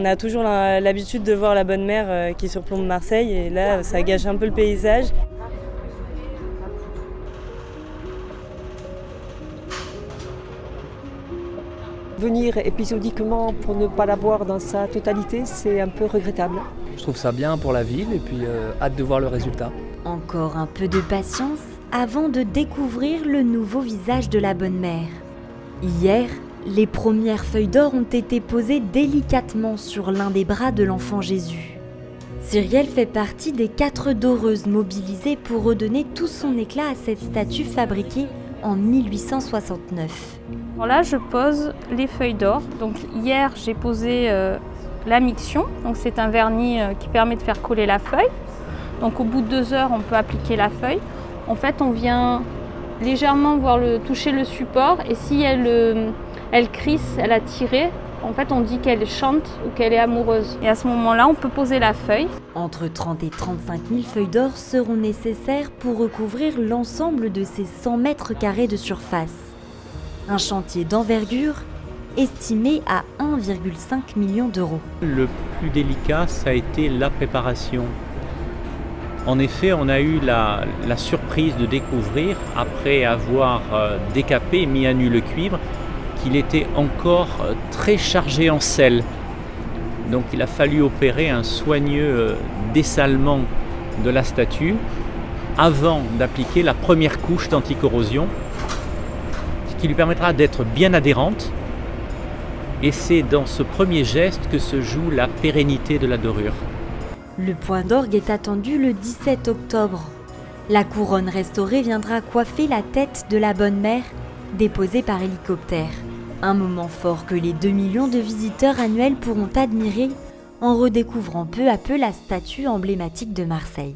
a toujours l'habitude de voir la Bonne Mère qui surplombe Marseille et là, ça gâche un peu le paysage. Venir épisodiquement pour ne pas la voir dans sa totalité, c'est un peu regrettable. Je trouve ça bien pour la ville et puis hâte de voir le résultat. Encore un peu de patience avant de découvrir le nouveau visage de la Bonne Mère. Hier, les premières feuilles d'or ont été posées délicatement sur l'un des bras de l'enfant Jésus. Cyrielle fait partie des 4 doreuses mobilisées pour redonner tout son éclat à cette statue fabriquée en 1869. Alors là, je pose les feuilles d'or. Donc hier, j'ai posé la miction. Donc c'est un vernis qui permet de faire coller la feuille. Donc au bout de 2 heures, on peut appliquer la feuille. En fait, on vient légèrement toucher le support et si elle crisse, elle a tiré, en fait on dit qu'elle chante ou qu'elle est amoureuse. Et à ce moment-là, on peut poser la feuille. Entre 30 et 35 000 feuilles d'or seront nécessaires pour recouvrir l'ensemble de ces 100 mètres carrés de surface. Un chantier d'envergure estimé à 1,5 million d'euros. Le plus délicat, ça a été la préparation. En effet, on a eu la surprise de découvrir, après avoir décapé et mis à nu le cuivre, qu'il était encore très chargé en sel. Donc il a fallu opérer un soigneux dessalement de la statue avant d'appliquer la première couche d'anticorrosion, ce qui lui permettra d'être bien adhérente. Et c'est dans ce premier geste que se joue la pérennité de la dorure. Le point d'orgue est attendu le 17 octobre. La couronne restaurée viendra coiffer la tête de la Bonne Mère, déposée par hélicoptère. Un moment fort que les 2 millions de visiteurs annuels pourront admirer en redécouvrant peu à peu la statue emblématique de Marseille.